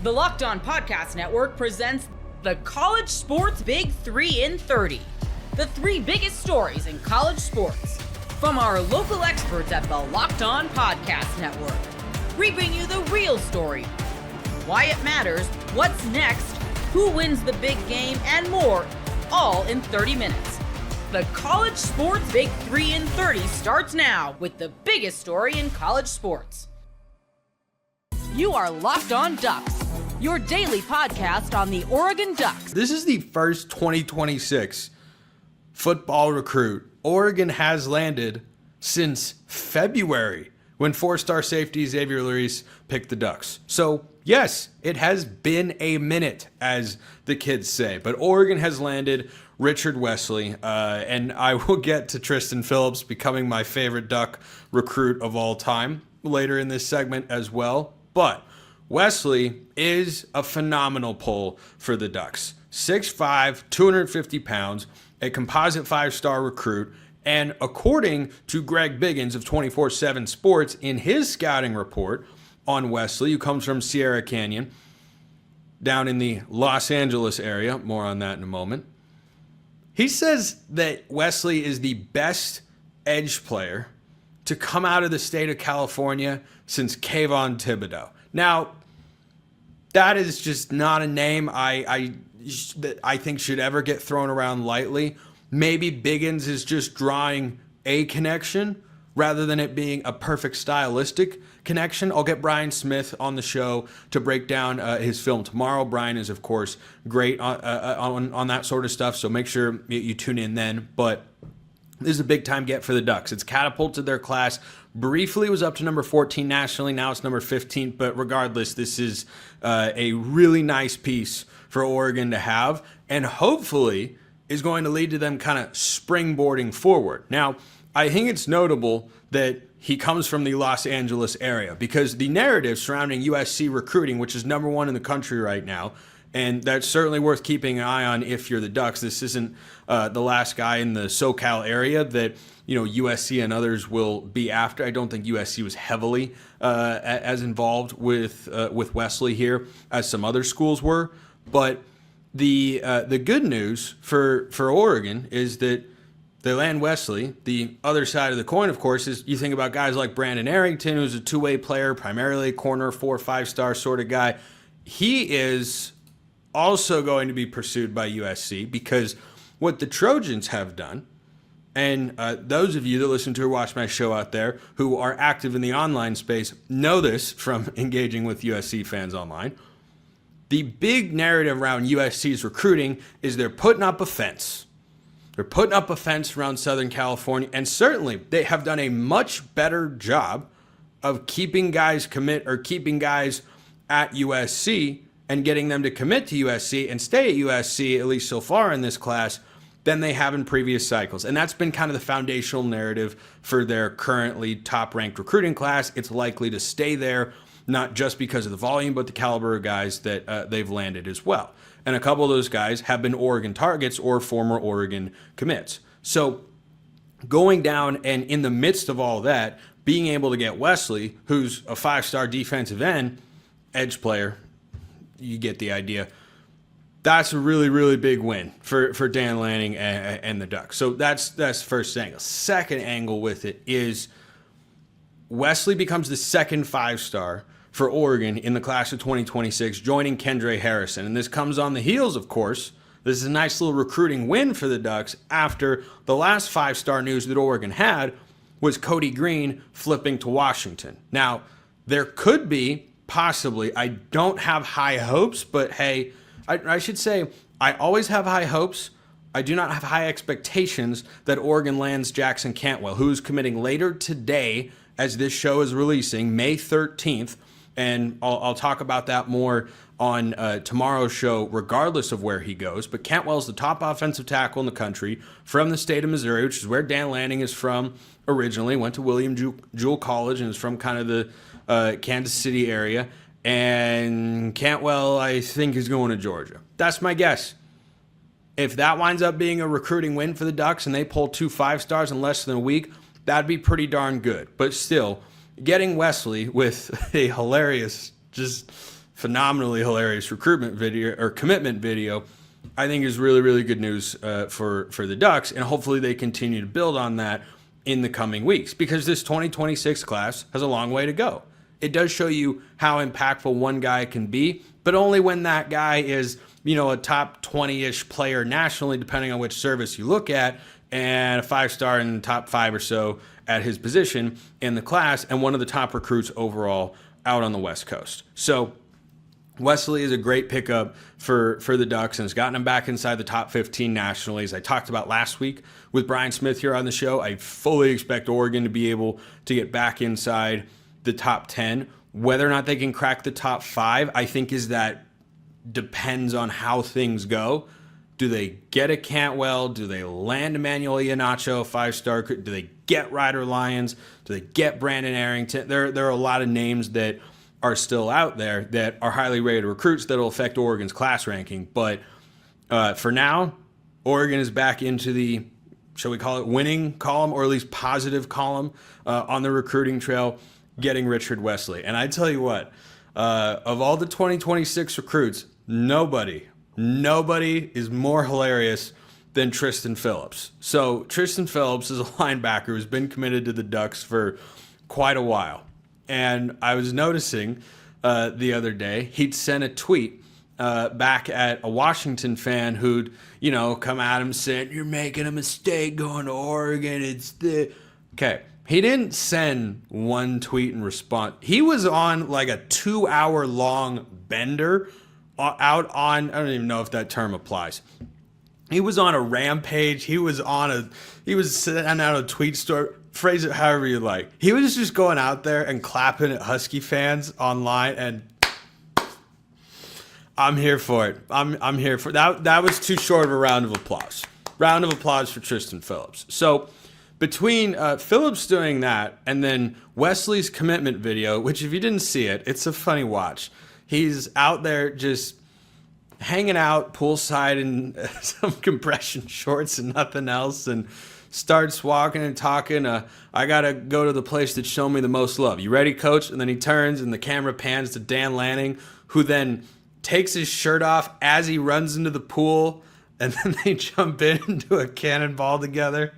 The Locked On Podcast Network presents the College Sports Big 3 in 30. The three biggest stories in college sports. From our local experts at the Locked On Podcast Network. We bring you the real story, why it matters, what's next, who wins the big game, and more, all in 30 minutes. The College Sports Big 3 in 30 starts now with the biggest story in college sports. You are Locked On Ducks, your daily podcast on the Oregon Ducks. This is the first 2026 football recruit Oregon has landed since February when four-star safety Xavier Larice picked the Ducks. So, yes, it has been a minute, as the kids say, but Oregon has landed Richard Wesley, and I will get to Tristan Phillips becoming my favorite Duck recruit of all time later in this segment as well. But Wesley is a phenomenal pull for the Ducks. 6'5", 250 pounds, a composite five-star recruit, and according to Greg Biggins of 24/7 Sports in his scouting report on Wesley, who comes from Sierra Canyon, down in the Los Angeles area, more on that in a moment, he says that Wesley is the best edge player to come out of the state of California since Kayvon Thibodeau. Now, that is just not a name I think should ever get thrown around lightly. Maybe Biggins is just drawing a connection rather than it being a perfect stylistic connection. I'll get Brian Smith on the show to break down his film tomorrow. Brian is, of course, great on that sort of stuff, so make sure you tune in then. But this is a big-time get for the Ducks. It's catapulted their class. Briefly, it was up to number 14 nationally. Now it's number 15. But regardless, this is a really nice piece for Oregon to have, and hopefully is going to lead to them kind of springboarding forward. Now, I think it's notable that he comes from the Los Angeles area because the narrative surrounding USC recruiting, which is number one in the country right now, and that's certainly worth keeping an eye on if you're the Ducks. This isn't the last guy in the SoCal area that USC and others will be after. I don't think USC was heavily as involved with Wesley here as some other schools were. But the good news for Oregon is that they land Wesley. The other side of the coin, of course, is you think about guys like Brandon Arrington, who's a two-way player, primarily a corner, 4 or 5-star sort of guy. He is also going to be pursued by USC because what the Trojans have done, and those of you that listen to or watch my show out there who are active in the online space know this from engaging with USC fans online. The big narrative around USC's recruiting is they're putting up a fence. They're putting up a fence around Southern California, and certainly they have done a much better job of keeping guys keeping guys at USC and getting them to commit to USC and stay at USC, at least so far in this class, than they have in previous cycles. And that's been kind of the foundational narrative for their currently top-ranked recruiting class. It's likely to stay there, not just because of the volume, but the caliber of guys that they've landed as well. And a couple of those guys have been Oregon targets or former Oregon commits. So going down and in the midst of all that, being able to get Wesley, who's a 5-star defensive end, edge player, you get the idea. That's a really, really big win for Dan Lanning and the Ducks. So that's first angle. Second angle with it is Wesley becomes the second 5-star for Oregon in the class of 2026, joining Kendre Harrison. And this comes on the heels, of course. This is a nice little recruiting win for the Ducks after the last 5-star news that Oregon had was Cody Green flipping to Washington. Now, there could be, possibly, I don't have high hopes, but hey, I should say I always have high hopes. I do not have high expectations that Oregon lands Jackson Cantwell, who's committing later today as this show is releasing, May 13th. And I'll talk about that more on tomorrow's show, regardless of where he goes. But Cantwell's the top offensive tackle in the country from the state of Missouri, which is where Dan Lanning is from originally. Went to William Jewell College and is from kind of the Kansas City area. And Cantwell, I think, is going to Georgia. That's my guess. If that winds up being a recruiting win for the Ducks and they pull 2 5-stars in less than a week, that'd be pretty darn good. But still, getting Wesley with a hilarious, just phenomenally hilarious recruitment video or commitment video, I think is really, really good news for the Ducks. And hopefully they continue to build on that in the coming weeks, because this 2026 class has a long way to go. It does show you how impactful one guy can be, but only when that guy is, a top 20-ish player nationally, depending on which service you look at, and a 5-star in the top 5 or so at his position in the class, and one of the top recruits overall out on the West Coast. So Wesley is a great pickup for the Ducks and has gotten him back inside the top 15 nationally. As I talked about last week with Brian Smith here on the show, I fully expect Oregon to be able to get back inside the top 10. Whether or not they can crack the top 5, I think depends on how things go. Do they get a Cantwell? Do they land Emmanuel Iheanacho, 5-star? Do they get Ryder Lyons? Do they get Brandon Arrington? There are a lot of names that are still out there that are highly rated recruits that will affect Oregon's class ranking. But for now, Oregon is back into the, shall we call it, winning column, or at least positive column on the recruiting trail, getting Richard Wesley. And I tell you what, of all the 2026 recruits, nobody is more hilarious than Tristan Phillips. So Tristan Phillips is a linebacker who's been committed to the Ducks for quite a while. And I was noticing the other day, he'd sent a tweet back at a Washington fan who'd, come at him saying, "You're making a mistake going to Oregon. Okay. He didn't send one tweet in response. He was on like a 2-hour long bender out on, I don't even know if that term applies. He was on a rampage. He was sending out a tweet story. Phrase it however you like. He was just going out there and clapping at Husky fans online, and I'm here for it. I'm here for that. That was too short of a round of applause. Round of applause for Tristan Phillips. So between Phillips doing that and then Wesley's commitment video, which if you didn't see it, it's a funny watch. He's out there just hanging out poolside in some compression shorts and nothing else, and starts walking and talking. I got to go to the place that showed me the most love. You ready, coach? And then he turns and the camera pans to Dan Lanning, who then takes his shirt off as he runs into the pool, and then they jump into a cannonball together.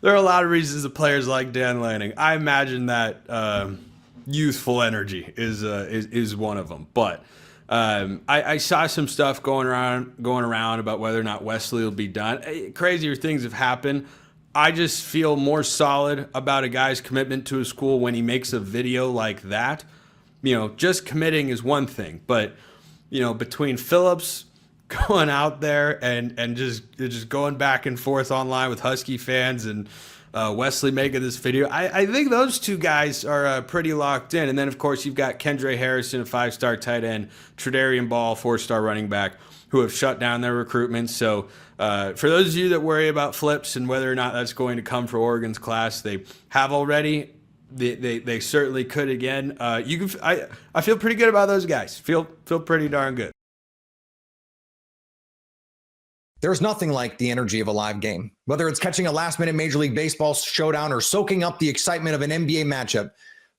There are a lot of reasons that players like Dan Lanning. I imagine that youthful energy is one of them. But I saw some stuff going around about whether or not Wesley will be done. Crazier things have happened. I just feel more solid about a guy's commitment to a school when he makes a video like that. Just committing is one thing, but between Phillips going out there and just going back and forth online with Husky fans and Wesley making this video, I think those two guys are pretty locked in. And then, of course, you've got Kendra Harrison, a 5-star tight end, Tredarian Ball, 4-star running back, who have shut down their recruitment. So for those of you that worry about flips and whether or not that's going to come for Oregon's class, they have already. They certainly could again. I feel pretty good about those guys. Feel pretty darn good. There's nothing like the energy of a live game. Whether it's catching a last-minute Major League Baseball showdown or soaking up the excitement of an NBA matchup,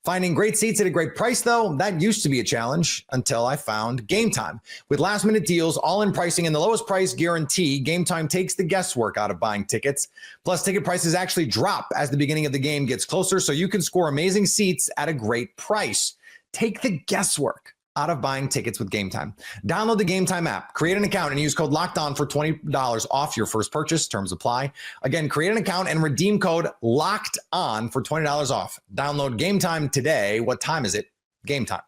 finding great seats at a great price, though, that used to be a challenge until I found Gametime. With last-minute deals, all-in pricing, and the lowest price guarantee, Gametime takes the guesswork out of buying tickets. Plus, ticket prices actually drop as the beginning of the game gets closer, so you can score amazing seats at a great price. Take the guesswork out of buying tickets with Gametime. Download the Gametime app, create an account, and use code LOCKEDON for $20 off your first purchase. Terms apply. Again, create an account and redeem code LOCKEDON for $20 off. Download Gametime today. What time is it? Gametime.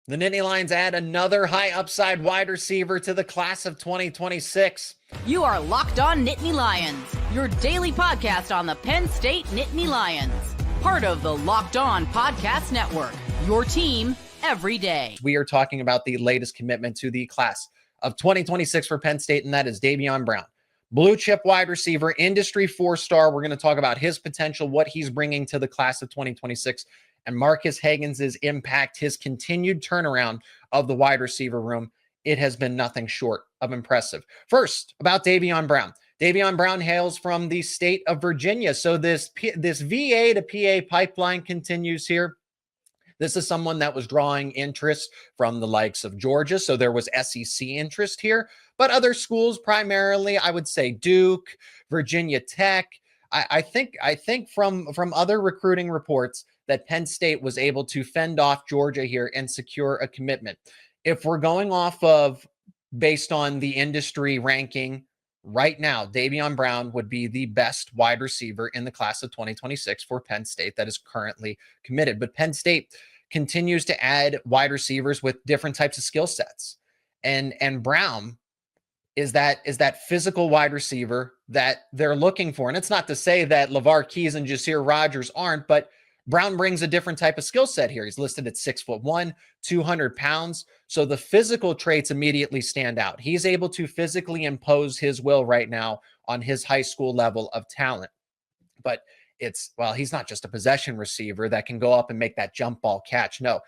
The Nittany Lions add another high upside wide receiver to the class of 2026. You are Locked On Nittany Lions, your daily podcast on the Penn State Nittany Lions. Part of the Locked On Podcast Network, your team every day. We are talking about the latest commitment to the class of 2026 for Penn State, and that is Davion Brown. Blue chip wide receiver, industry 4-star. We're going to talk about his potential, what he's bringing to the class of 2026, and Marcus Hagans' impact, his continued turnaround of the wide receiver room. It has been nothing short of impressive. First, about Davion Brown. Davion Brown hails from the state of Virginia. So this VA to PA pipeline continues here. This is someone that was drawing interest from the likes of Georgia, so there was SEC interest here, but other schools, primarily, I would say Duke, Virginia Tech. I think from other recruiting reports that Penn State was able to fend off Georgia here and secure a commitment. If we're going off of based on the industry ranking right now, Davion Brown would be the best wide receiver in the class of 2026 for Penn State that is currently committed. But Penn State continues to add wide receivers with different types of skill sets. And Brown is that physical wide receiver that they're looking for. And it's not to say that LeVar Keys and Jasir Rogers aren't, but Brown brings a different type of skill set here. He's listed at 6'1", 200 pounds. So the physical traits immediately stand out. He's able to physically impose his will right now on his high school level of talent. But he's not just a possession receiver that can go up and make that jump ball catch. No.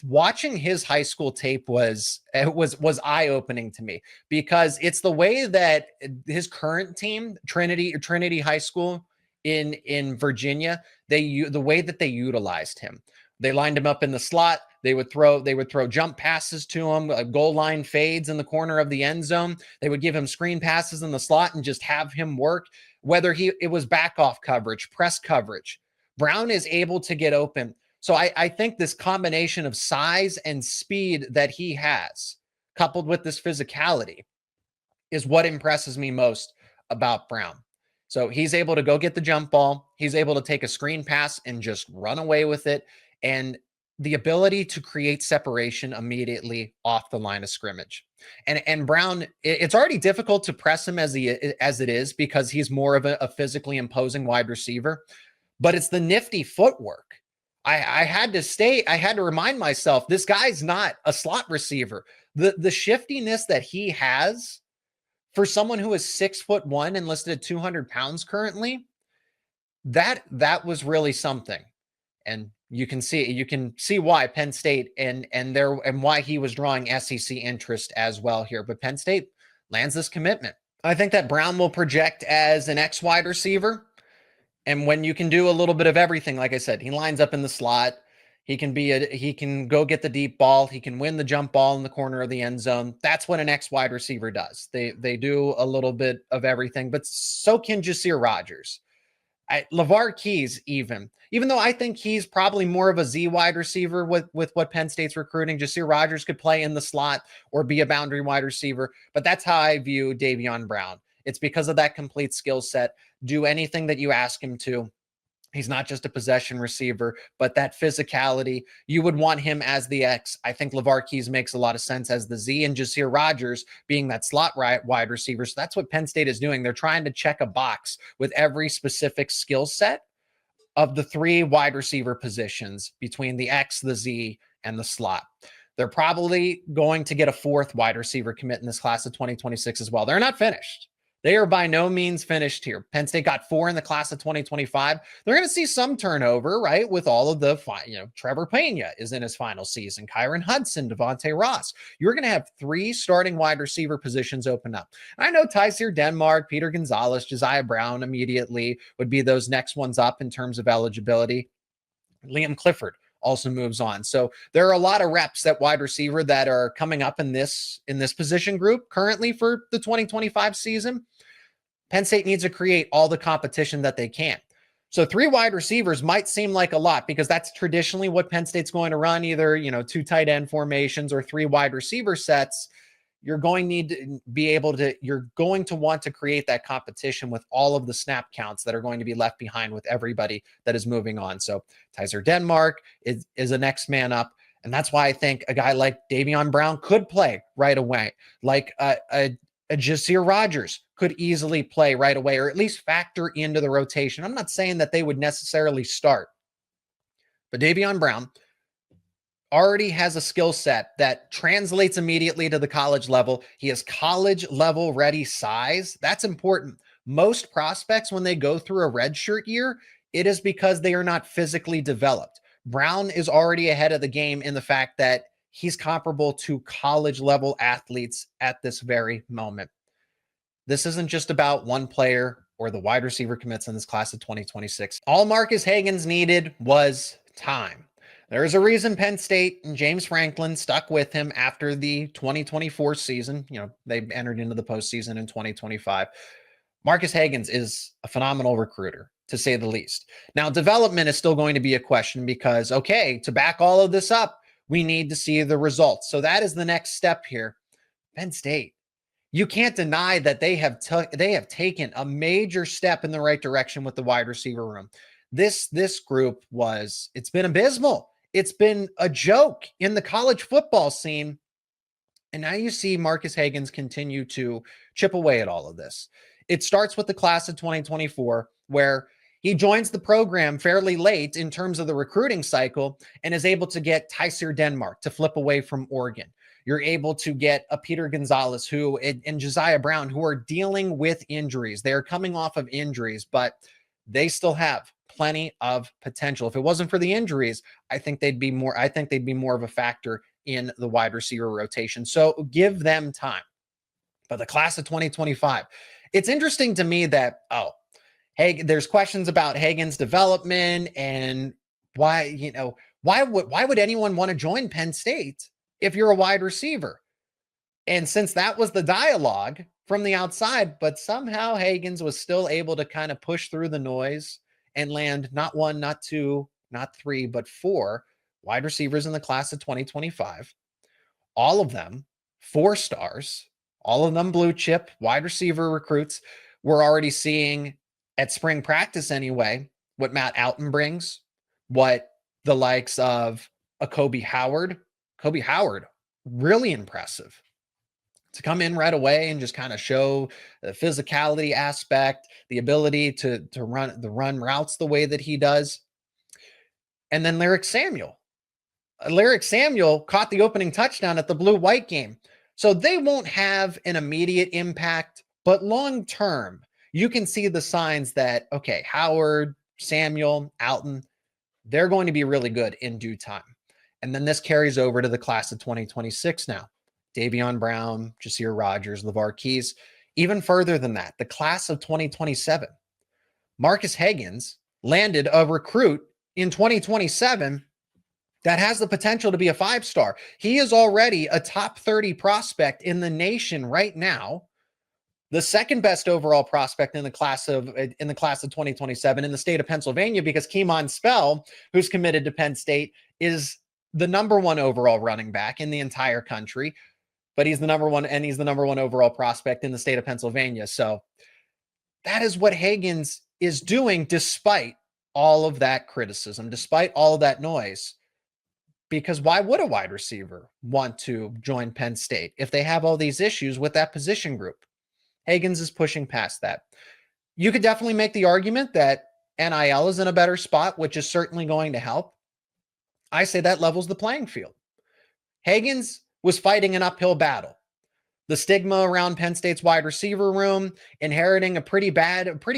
Watching his high school tape was eye-opening to me, because it's the way that his current team, Trinity High School in Virginia, the way that they utilized him. They lined him up in the slot. They would throw jump passes to him, goal line fades in the corner of the end zone. They would give him screen passes in the slot and just have him work, whether it was back off coverage, press coverage. Brown is able to get open. So I think this combination of size and speed that he has, coupled with this physicality, is what impresses me most about Brown. So he's able to go get the jump ball. He's able to take a screen pass and just run away with it. And the ability to create separation immediately off the line of scrimmage. And Brown, it's already difficult to press him as it is, because he's more of a physically imposing wide receiver. But it's the nifty footwork. I had to remind myself, this guy's not a slot receiver. The shiftiness that he has for someone who is 6'1" and listed at 200 pounds currently, that was really something. And you can see why Penn State and why he was drawing SEC interest as well here. But Penn State lands this commitment. I think that Brown will project as an X wide receiver. And when you can do a little bit of everything, like I said, he lines up in the slot. He can go get the deep ball. He can win the jump ball in the corner of the end zone. That's what an X wide receiver does. They do a little bit of everything, but so can Jasir Rogers. LeVar Keys, even though I think he's probably more of a Z wide receiver with what Penn State's recruiting, Jasir Rogers could play in the slot or be a boundary wide receiver. But that's how I view Davion Brown. It's because of that complete skill set. Do anything that you ask him to. He's not just a possession receiver, but that physicality, you would want him as the X. I think LeVar Keys makes a lot of sense as the Z, and Jasir Rogers being that slot wide receiver. So that's what Penn State is doing. They're trying to check a box with every specific skill set of the three wide receiver positions between the X, the Z, and the slot. They're probably going to get a fourth wide receiver commit in this class of 2026 as well. They're not finished. They are by no means finished here. Penn State got 4 in the class of 2025. They're going to see some turnover, right? With all of the, Trevor Pena is in his final season. Kyron Hudson, Devontae Ross. You're going to have 3 starting wide receiver positions open up. And I know Tyser Denmark, Peter Gonzalez, Josiah Brown immediately would be those next ones up in terms of eligibility. Liam Clifford also moves on. So there are a lot of reps at wide receiver that are coming up in this position group currently for the 2025 season. Penn State needs to create all the competition that they can. So 3 wide receivers might seem like a lot, because that's traditionally what Penn State's going to run, either, 2 tight end formations or 3 wide receiver sets. You're going to want to create that competition with all of the snap counts that are going to be left behind with everybody that is moving on. So Tyser Denmark is a next man up. And that's why I think a guy like Davion Brown could play right away. Like a Jasir Rogers could easily play right away, or at least factor into the rotation. I'm not saying that they would necessarily start, but Davion Brown already has a skill set that translates immediately to the college level. He has college level ready size. That's important. Most prospects, when they go through a redshirt year, it is because they are not physically developed. Brown is already ahead of the game in the fact that he's comparable to college level athletes at this very moment. This isn't just about one player or the wide receiver commits in this class of 2026. All Marcus Hagens needed was time. There's a reason Penn State and James Franklin stuck with him after the 2024 season. They entered into the postseason in 2025. Marcus Hagans is a phenomenal recruiter, to say the least. Now, development is still going to be a question because, okay, to back all of this up, we need to see the results. So that is the next step here. Penn State, you can't deny that they have taken a major step in the right direction with the wide receiver room. This group it's been abysmal. It's been a joke in the college football scene. And now you see Marcus Hagans continue to chip away at all of this. It starts with the class of 2024, where he joins the program fairly late in terms of the recruiting cycle and is able to get Tyser Denmark to flip away from Oregon. You're able to get a Peter Gonzalez and Josiah Brown, who are dealing with injuries. They are coming off of injuries, but they still have plenty of potential. If it wasn't for the injuries, I think they'd be more of a factor in the wide receiver rotation. So give them time. But the class of 2025, it's interesting to me that, there's questions about Hagans' development and why would anyone want to join Penn State if you're a wide receiver? And since that was the dialogue from the outside, but somehow Hagans was still able to kind of push through the noise and land not one, not two, not three, but 4 wide receivers in the class of 2025. All of them 4 stars, all of them blue chip wide receiver recruits. We're already seeing at spring practice anyway what Matt Outen brings, what the likes of a Kobe Howard, really impressive to come in right away and just kind of show the physicality aspect, the ability to run routes the way that he does. And then Lyric Samuel caught the opening touchdown at the blue-white game. So they won't have an immediate impact, but long-term, you can see the signs that, okay, Howard, Samuel, Outen, they're going to be really good in due time. And then this carries over to the class of 2026 now. Davion Brown, Jasir Rogers, LeVar Keys. Even further than that, the class of 2027. Marcus Hagans landed a recruit in 2027 that has the potential to be a 5-star. He is already a top 30 prospect in the nation right now. The second best overall prospect in the class of 2027 in the state of Pennsylvania, because Keemon Spell, who's committed to Penn State, is the number 1 overall running back in the entire country. But he's the number 1 overall prospect in the state of Pennsylvania. So that is what Hagans is doing despite all of that criticism, despite all of that noise. Because why would a wide receiver want to join Penn State if they have all these issues with that position group? Hagans is pushing past that. You could definitely make the argument that NIL is in a better spot, which is certainly going to help. I say that levels the playing field. Hagans was fighting an uphill battle. The stigma around Penn State's wide receiver room, inheriting a pretty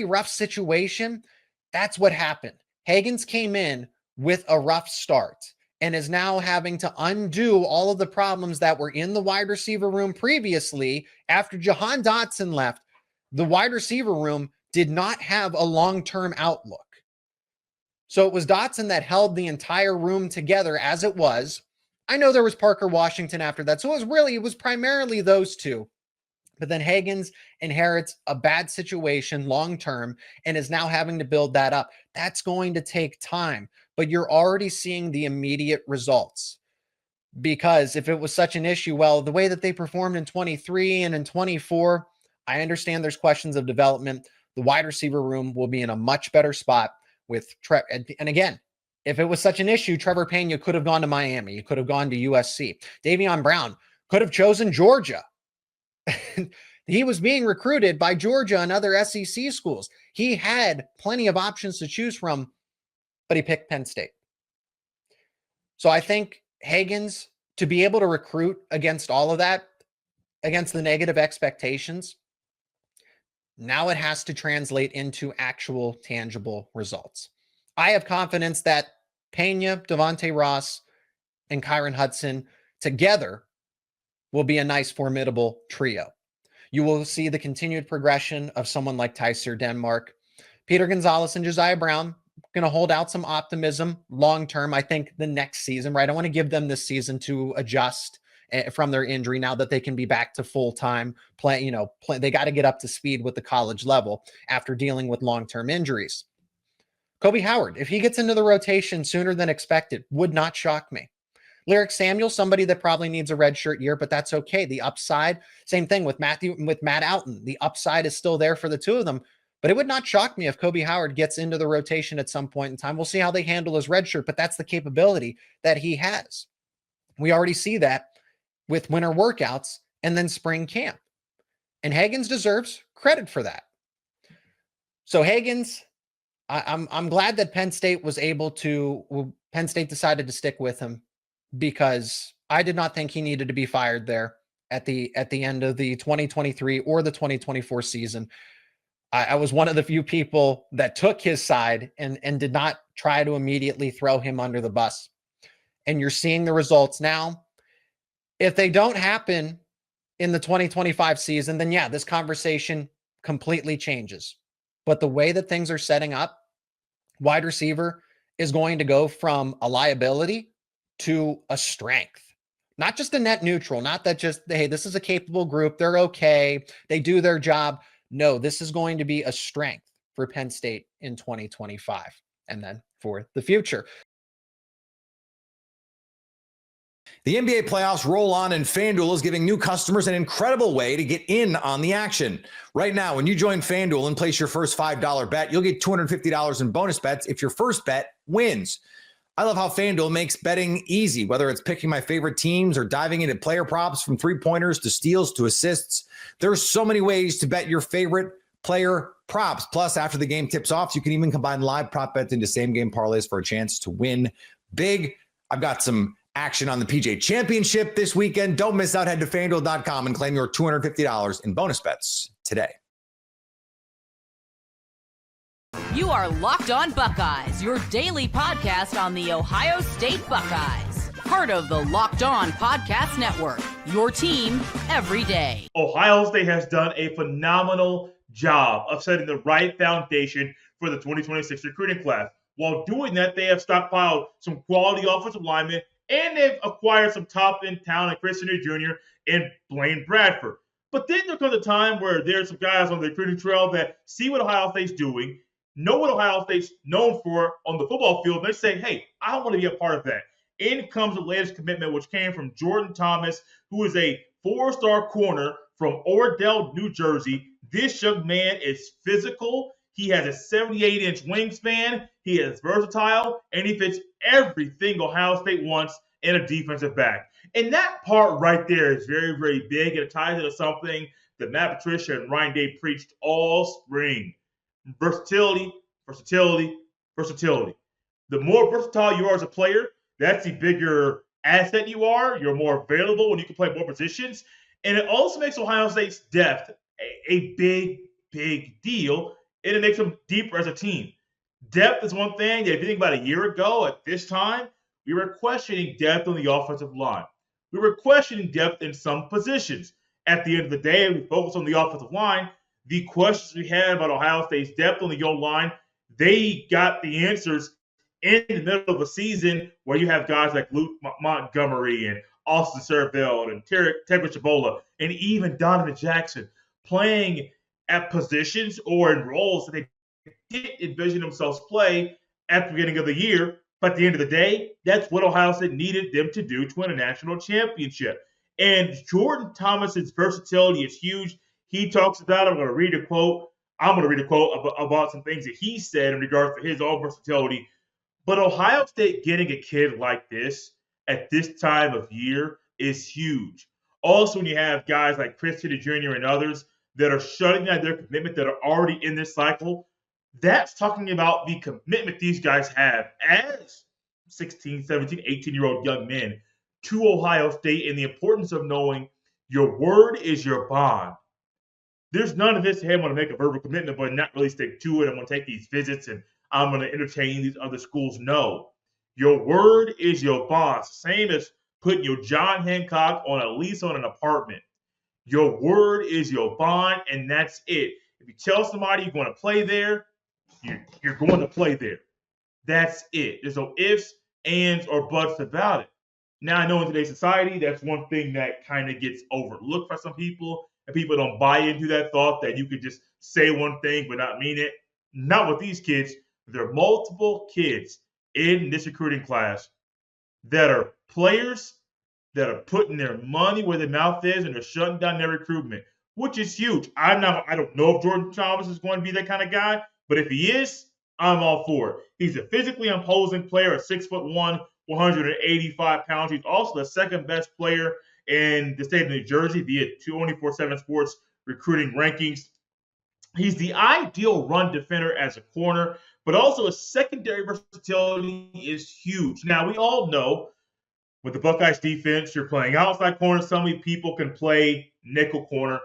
rough situation, that's what happened. Hagans came in with a rough start and is now having to undo all of the problems that were in the wide receiver room previously. After Jahan Dotson left, the wide receiver room did not have a long-term outlook. So it was Dotson that held the entire room together as it was. I know there was Parker Washington after that. So it was primarily those two. But then Hagans inherits a bad situation long-term and is now having to build that up. That's going to take time, but you're already seeing the immediate results. Because if it was such an issue, well, the way that they performed in 23 and in 24, I understand there's questions of development. The wide receiver room will be in a much better spot with and again, if it was such an issue, Trevor Pena could have gone to Miami. He could have gone to USC. Davion Brown could have chosen Georgia. He was being recruited by Georgia and other SEC schools. He had plenty of options to choose from, but he picked Penn State. So I think Hagans, to be able to recruit against all of that, against the negative expectations, now it has to translate into actual tangible results. I have confidence that Pena, Devontae Ross, and Kyron Hudson together will be a nice, formidable trio. You will see the continued progression of someone like Tyser Denmark. Peter Gonzalez and Josiah Brown going to hold out some optimism long term. I think the next season, right? I want to give them this season to adjust from their injury now that they can be back to full-time play. They got to get up to speed with the college level after dealing with long-term injuries. Kobe Howard, if he gets into the rotation sooner than expected, would not shock me. Lyric Samuel, somebody that probably needs a redshirt year, but that's okay. The upside, same thing with Matt Outen. The upside is still there for the two of them, but it would not shock me if Kobe Howard gets into the rotation at some point in time. We'll see how they handle his redshirt, but that's the capability that he has. We already see that with winter workouts and then spring camp. And Hagans deserves credit for that. So Hagans, I'm glad that Penn State decided to stick with him, because I did not think he needed to be fired there at the end of the 2023 or the 2024 season. I was one of the few people that took his side and did not try to immediately throw him under the bus. And you're seeing the results now. If they don't happen in the 2025 season, then yeah, this conversation completely changes. But the way that things are setting up, wide receiver is going to go from a liability to a strength, not just a net neutral, not that just, hey, this is a capable group, they're okay, they do their job. No, this is going to be a strength for Penn State in 2025 and then for the future. The NBA playoffs roll on, and FanDuel is giving new customers an incredible way to get in on the action. Right now, when you join FanDuel and place your first $5 bet, you'll get $250 in bonus bets if your first bet wins. I love how FanDuel makes betting easy, whether it's picking my favorite teams or diving into player props, from three-pointers to steals to assists. There's so many ways to bet your favorite player props. Plus, after the game tips off, you can even combine live prop bets into same-game parlays for a chance to win big. I've got some action on the PGA Championship this weekend. Don't miss out. Head to FanDuel.com and claim your $250 in bonus bets today. You are Locked On Buckeyes, your daily podcast on the Ohio State Buckeyes. Part of the Locked On Podcast Network, your team every day. Ohio State has done a phenomenal job of setting the right foundation for the 2026 recruiting class. While doing that, they have stockpiled some quality offensive linemen, and they've acquired some top-end talent, Chris Henry Jr. and Blaine Bradford. But then there comes a time where there's some guys on the recruiting trail that see what Ohio State's doing, know what Ohio State's known for on the football field, and they say, hey, I want to be a part of that. In comes the latest commitment, which came from Jordan Thomas, who is a 4-star corner from Oradell, New Jersey. This young man is physical. He has a 78-inch wingspan. He is versatile, and he fits everything Ohio State wants in a defensive back. And that part right there is very, very big. It ties into something that Matt Patricia and Ryan Day preached all spring. Versatility, versatility, versatility. The more versatile you are as a player, that's the bigger asset you are. You're more available when you can play more positions. And it also makes Ohio State's depth a big, big deal. And it makes them deeper as a team. Depth is one thing that if you think about a year ago at this time, we were questioning depth on the offensive line. We were questioning depth in some positions. At the end of the day, we focused on the offensive line. The questions we had about Ohio State's depth on the O-line, they got the answers in the middle of a season where you have guys like Luke Montgomery and Austin Serveld and Tedrick Chabola and even Donovan Jackson playing at positions or in roles that they didn't envision themselves play at the beginning of the year. But at the end of the day, that's what Ohio State needed them to do to win a national championship. And Jordan Thomas's versatility is huge. He talks about it. I'm going to read a quote about some things that he said in regards to his own versatility. But Ohio State getting a kid like this at this time of year is huge. Also, when you have guys like Chris Henry Jr. and others that are shutting down their commitment that are already in this cycle, that's talking about the commitment these guys have as 16, 17, 18-year-old young men to Ohio State, and the importance of knowing your word is your bond. There's none of this, hey, I'm going to make a verbal commitment but not really stick to it. I'm going to take these visits and I'm going to entertain these other schools. No. Your word is your bond. Same as putting your John Hancock on a lease on an apartment. Your word is your bond, and that's it. If you tell somebody you're going to play there, you're going to play there. That's it. There's no ifs, ands, or buts about it. Now, I know in today's society, that's one thing that kind of gets overlooked by some people, and people don't buy into that thought that you could just say one thing but not mean it. Not with these kids. There are multiple kids in this recruiting class that are players that are putting their money where their mouth is and they're shutting down their recruitment, which is huge. I don't know if Jordan Thomas is going to be that kind of guy, but if he is, I'm all for it. He's a physically imposing player at 6'1", 185 pounds. He's also the second best player in the state of New Jersey via 24/7 Sports recruiting rankings. He's the ideal run defender as a corner, but also his secondary versatility is huge. Now, we all know with the Buckeyes defense, you're playing outside corner. So many people can play nickel corner.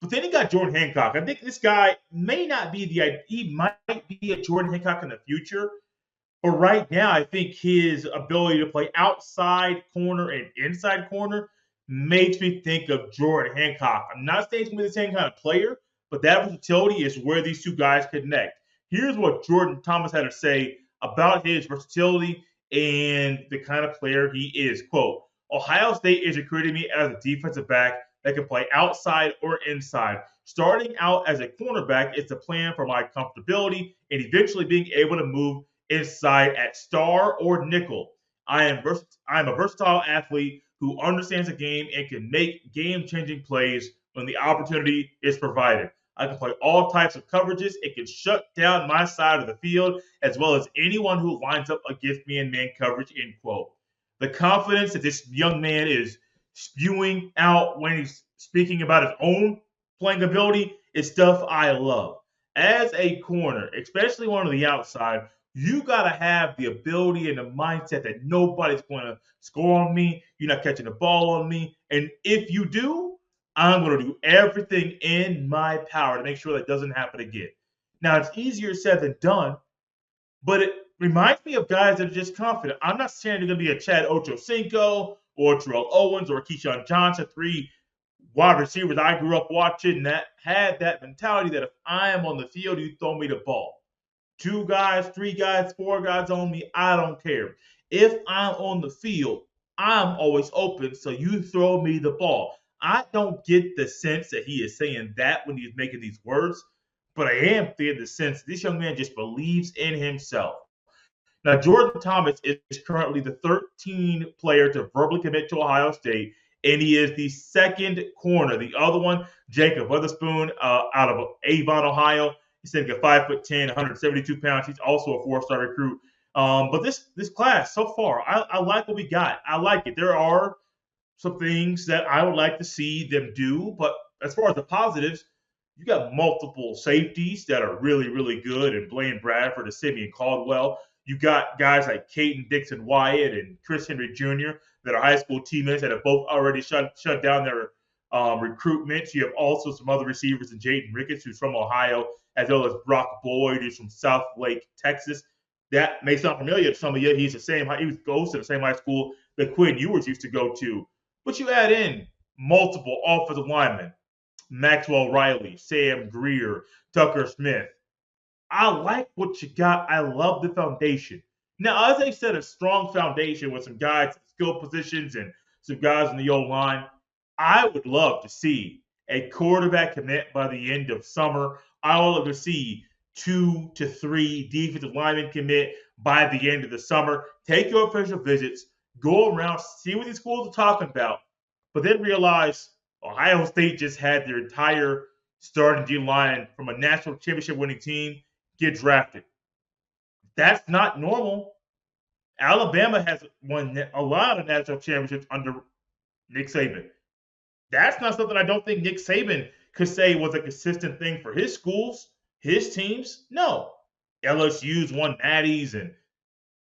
But then you got Jordan Hancock. I think this guy may not be he might be a Jordan Hancock in the future. But right now, I think his ability to play outside corner and inside corner makes me think of Jordan Hancock. I'm not saying he's going to be the same kind of player, but that versatility is where these two guys connect. Here's what Jordan Thomas had to say about his versatility and the kind of player he is. Quote, Ohio State is recruiting me as a defensive back that can play outside or inside. Starting out as a cornerback is the plan for my comfortability and eventually being able to move inside at star or nickel. I am a versatile athlete who understands the game and can make game-changing plays when the opportunity is provided. I can play all types of coverages. It can shut down my side of the field as well as anyone who lines up against me in man coverage, end quote. The confidence that this young man is spewing out when he's speaking about his own playing ability is stuff I love. As a corner, especially one on the outside, you got to have the ability and the mindset that nobody's going to score on me. You're not catching the ball on me. And if you do, I'm going to do everything in my power to make sure that doesn't happen again. Now, it's easier said than done, but it reminds me of guys that are just confident. I'm not saying they're going to be a Chad Ochocinco or Terrell Owens or Keyshawn Johnson, three wide receivers I grew up watching that had that mentality that if I am on the field, you throw me the ball. 2 guys, 3 guys, 4 guys on me, I don't care. If I'm on the field, I'm always open, so you throw me the ball. I don't get the sense that he is saying that when he's making these words, but I am getting the sense this young man just believes in himself. Now, Jordan Thomas is currently the 13th player to verbally commit to Ohio State, and he is the second corner. The other one, Jacob Witherspoon, out of Avon, Ohio. He's sitting at 5'10", 172 pounds. He's also a 4-star recruit. But this class so far, I like what we got. I like it. There are some things that I would like to see them do, but as far as the positives, you got multiple safeties that are really, really good, and Blaine Bradford and Simeon Caldwell. You got guys like Caden Dixon Wyatt and Chris Henry Jr. that are high school teammates that have both already shut down their recruitment. You have also some other receivers in Jaden Ricketts, who's from Ohio, as well as Brock Boyd, who's from South Lake, Texas. That may sound familiar to some of you. He goes to the same high school that Quinn Ewers used to go to. But you add in multiple offensive linemen, Maxwell Riley, Sam Greer, Tucker Smith. I like what you got. I love the foundation. Now, as I said, a strong foundation with some guys at skill positions and some guys in the O-line. I would love to see a quarterback commit by the end of summer. I would love to see 2 to 3 defensive linemen commit by the end of the summer. Take your official visits, go around, see what these schools are talking about, but then realize Ohio State just had their entire starting D-line from a national championship winning team get drafted. That's not normal. Alabama has won a lot of national championships under Nick Saban. That's not something I don't think Nick Saban could say was a consistent thing for his schools, his teams. No. LSU's won natties and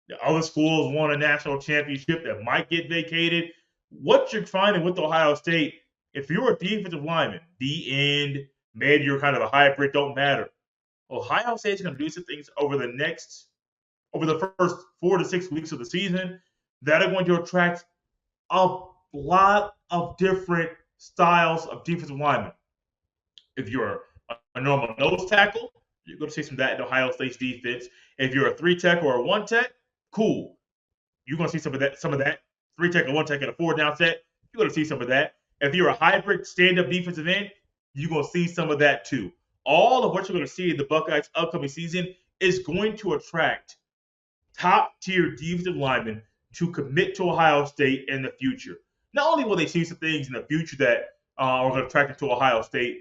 the other schools won a national championship that might get vacated. What you're finding with Ohio State, if you're a defensive lineman, D-end, maybe you're kind of a hybrid, don't matter. Ohio State's going to do some things over the first 4 to 6 weeks of the season that are going to attract a lot of different styles of defensive linemen. If you're a normal nose tackle, you're going to see some of that in Ohio State's defense. If you're a 3-tech or a 1-tech, cool. You're going to see some of that. 3-tech or 1-tech in a 4-down set, you're going to see some of that. If you're a hybrid stand-up defensive end, you're going to see some of that too. All of what you're going to see in the Buckeyes' upcoming season is going to attract top-tier defensive linemen to commit to Ohio State in the future. Not only will they see some things in the future that are going to attract them to Ohio State,